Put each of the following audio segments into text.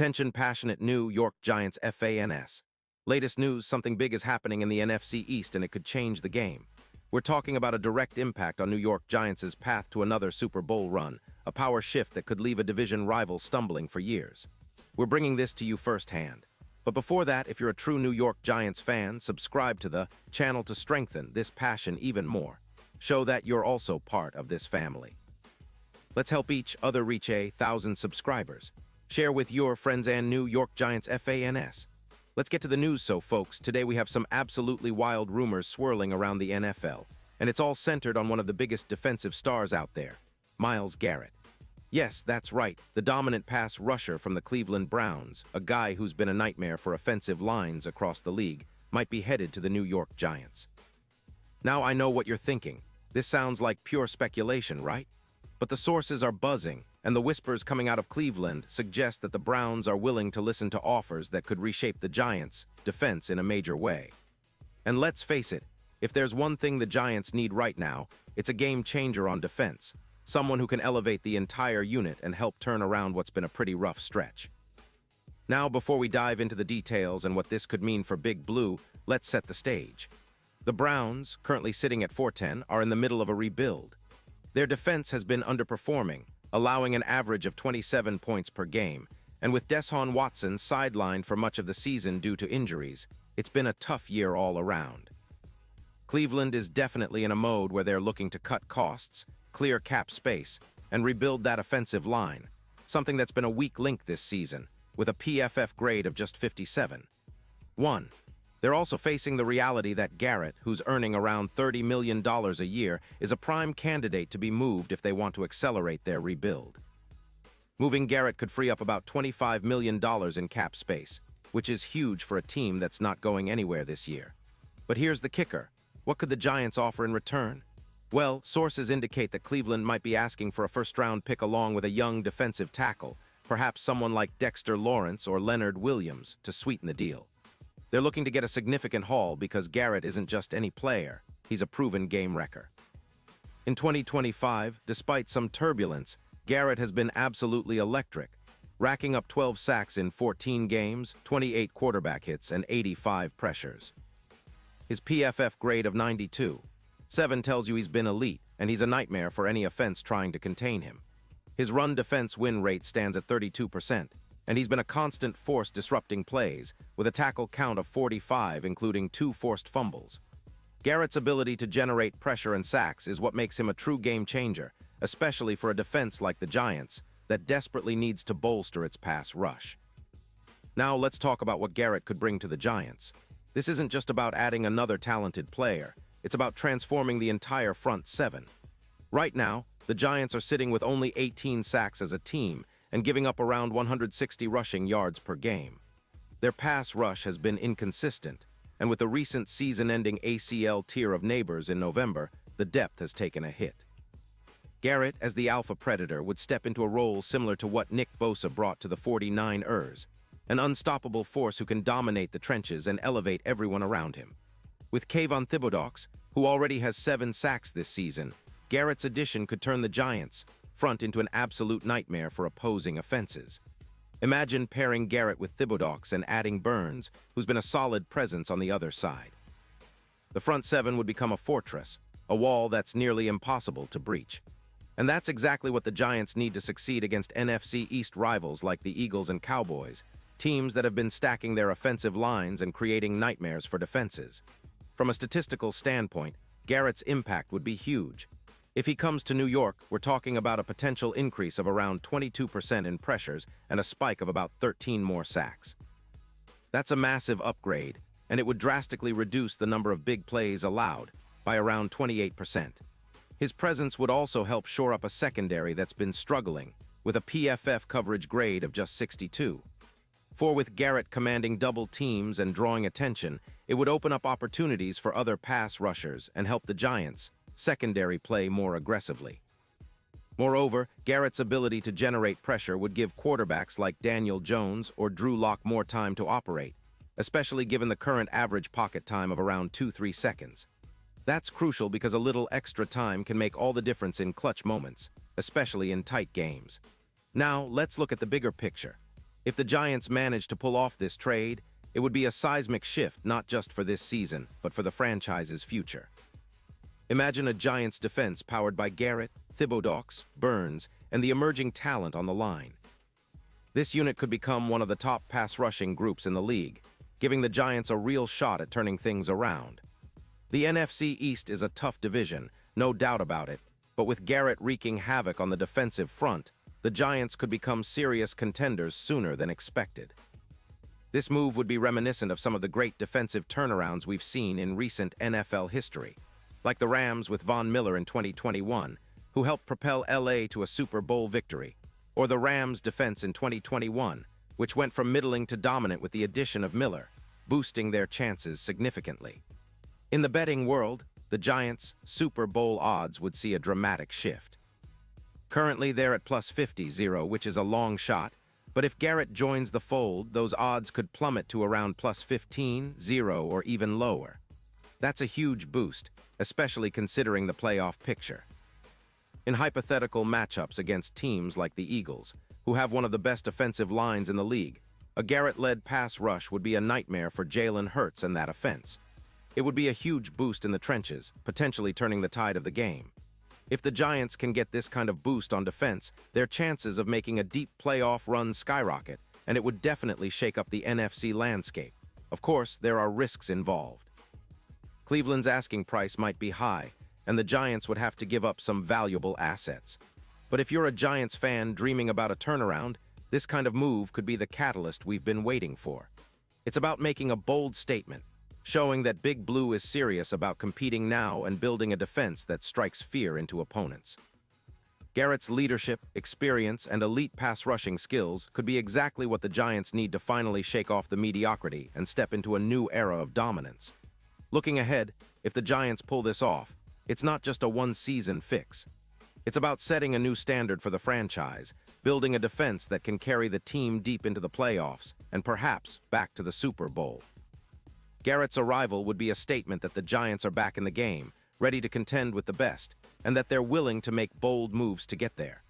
Attention passionate New York Giants fans. Latest news, something big is happening in the NFC East and it could change the game. We're talking about a direct impact on New York Giants' path to another Super Bowl run, a power shift that could leave a division rival stumbling for years. We're bringing this to you firsthand. But before that, if you're a true New York Giants fan, subscribe to the channel to strengthen this passion even more. Show that you're also part of this family. Let's help each other reach 1,000 subscribers. Share with your friends and New York Giants fans. Let's get to the news, folks. Today we have some absolutely wild rumors swirling around the NFL, and it's all centered on one of the biggest defensive stars out there, Myles Garrett. Yes, that's right, the dominant pass rusher from the Cleveland Browns, a guy who's been a nightmare for offensive lines across the league, might be headed to the New York Giants. Now I know what you're thinking. This sounds like pure speculation, right? But the sources are buzzing, and the whispers coming out of Cleveland suggest that the Browns are willing to listen to offers that could reshape the Giants' defense in a major way. And let's face it, if there's one thing the Giants need right now, it's a game changer on defense, someone who can elevate the entire unit and help turn around what's been a pretty rough stretch. Now, before we dive into the details and what this could mean for Big Blue, let's set the stage. The Browns, currently sitting at 4-10, are in the middle of a rebuild. Their defense has been underperforming, allowing an average of 27 points per game, and with Deshaun Watson sidelined for much of the season due to injuries, it's been a tough year all around. Cleveland is definitely in a mode where they're looking to cut costs, clear cap space, and rebuild that offensive line, something that's been a weak link this season, with a PFF grade of just 57. 1. They're also facing the reality that Garrett, who's earning around $30 million a year, is a prime candidate to be moved if they want to accelerate their rebuild. Moving Garrett could free up about $25 million in cap space, which is huge for a team that's not going anywhere this year. But here's the kicker. What could the Giants offer in return? Well, sources indicate that Cleveland might be asking for a first-round pick along with a young defensive tackle, perhaps someone like Dexter Lawrence or Leonard Williams, to sweeten the deal. They're looking to get a significant haul because Garrett isn't just any player, he's a proven game wrecker. In 2025, despite some turbulence, Garrett has been absolutely electric, racking up 12 sacks in 14 games, 28 quarterback hits, and 85 pressures. His PFF grade of 92.7 tells you he's been elite, and he's a nightmare for any offense trying to contain him. His run defense win rate stands at 32%. And he's been a constant force disrupting plays, with a tackle count of 45, including 2 forced fumbles. Garrett's ability to generate pressure and sacks is what makes him a true game changer, especially for a defense like the Giants that desperately needs to bolster its pass rush. Now let's talk about what Garrett could bring to the Giants. This isn't just about adding another talented player, it's about transforming the entire front seven. Right now, the Giants are sitting with only 18 sacks as a team, and giving up around 160 rushing yards per game. Their pass rush has been inconsistent, and with the recent season-ending ACL tear of neighbors in November, the depth has taken a hit. Garrett, as the alpha predator, would step into a role similar to what Nick Bosa brought to the 49ers, an unstoppable force who can dominate the trenches and elevate everyone around him. With Kayvon Thibodeaux, who already has 7 sacks this season, Garrett's addition could turn the Giants' front into an absolute nightmare for opposing offenses. Imagine pairing Garrett with Thibodeaux and adding Burns, who's been a solid presence on the other side. The front seven would become a fortress, a wall that's nearly impossible to breach. And that's exactly what the Giants need to succeed against NFC East rivals like the Eagles and Cowboys, teams that have been stacking their offensive lines and creating nightmares for defenses. From a statistical standpoint, Garrett's impact would be huge. If he comes to New York, we're talking about a potential increase of around 22% in pressures and a spike of about 13 more sacks. That's a massive upgrade, and it would drastically reduce the number of big plays allowed by around 28%. His presence would also help shore up a secondary that's been struggling, with a PFF coverage grade of just 62. For with Garrett commanding double teams and drawing attention, it would open up opportunities for other pass rushers and help the Giants' secondary play more aggressively. Moreover, Garrett's ability to generate pressure would give quarterbacks like Daniel Jones or Drew Lock more time to operate, especially given the current average pocket time of around 2-3 seconds. That's crucial because a little extra time can make all the difference in clutch moments, especially in tight games. Now, let's look at the bigger picture. If the Giants manage to pull off this trade, it would be a seismic shift not just for this season, but for the franchise's future. Imagine a Giants defense powered by Garrett, Thibodeaux, Burns, and the emerging talent on the line. This unit could become one of the top pass-rushing groups in the league, giving the Giants a real shot at turning things around. The NFC East is a tough division, no doubt about it, but with Garrett wreaking havoc on the defensive front, the Giants could become serious contenders sooner than expected. This move would be reminiscent of some of the great defensive turnarounds we've seen in recent NFL history, like the Rams with Von Miller in 2021, who helped propel LA to a Super Bowl victory, or the Rams' defense in 2021, which went from middling to dominant with the addition of Miller, boosting their chances significantly. In the betting world, the Giants' Super Bowl odds would see a dramatic shift. Currently, they're at plus 50-0, which is a long shot, but if Garrett joins the fold, those odds could plummet to around plus 15-0 or even lower. That's a huge boost, especially considering the playoff picture. In hypothetical matchups against teams like the Eagles, who have one of the best offensive lines in the league, a Garrett-led pass rush would be a nightmare for Jalen Hurts and that offense. It would be a huge boost in the trenches, potentially turning the tide of the game. If the Giants can get this kind of boost on defense, their chances of making a deep playoff run skyrocket, and it would definitely shake up the NFC landscape. Of course, there are risks involved. Cleveland's asking price might be high, and the Giants would have to give up some valuable assets. But if you're a Giants fan dreaming about a turnaround, this kind of move could be the catalyst we've been waiting for. It's about making a bold statement, showing that Big Blue is serious about competing now and building a defense that strikes fear into opponents. Garrett's leadership, experience, and elite pass-rushing skills could be exactly what the Giants need to finally shake off the mediocrity and step into a new era of dominance. Looking ahead, if the Giants pull this off, it's not just a one-season fix. It's about setting a new standard for the franchise, building a defense that can carry the team deep into the playoffs and perhaps back to the Super Bowl. Garrett's arrival would be a statement that the Giants are back in the game, ready to contend with the best, and that they're willing to make bold moves to get there.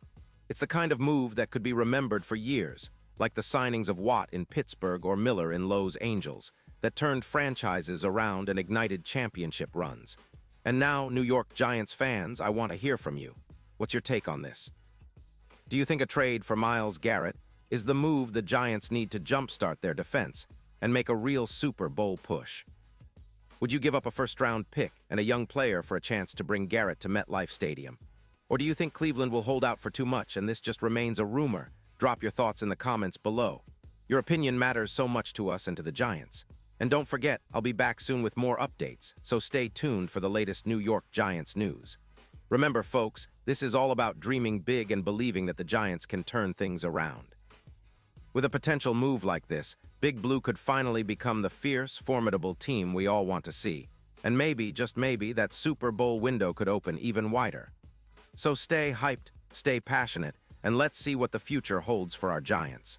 It's the kind of move that could be remembered for years, like the signings of Watt in Pittsburgh or Miller in Los Angeles, that turned franchises around and ignited championship runs. And now, New York Giants fans, I want to hear from you. What's your take on this? Do you think a trade for Myles Garrett is the move the Giants need to jumpstart their defense and make a real Super Bowl push? Would you give up a first-round pick and a young player for a chance to bring Garrett to MetLife Stadium? Or do you think Cleveland will hold out for too much and this just remains a rumor? Drop your thoughts in the comments below. Your opinion matters so much to us and to the Giants. And don't forget, I'll be back soon with more updates, so stay tuned for the latest New York Giants news. Remember, folks, this is all about dreaming big and believing that the Giants can turn things around. With a potential move like this, Big Blue could finally become the fierce, formidable team we all want to see. And maybe, just maybe, that Super Bowl window could open even wider. So stay hyped, stay passionate, and let's see what the future holds for our Giants.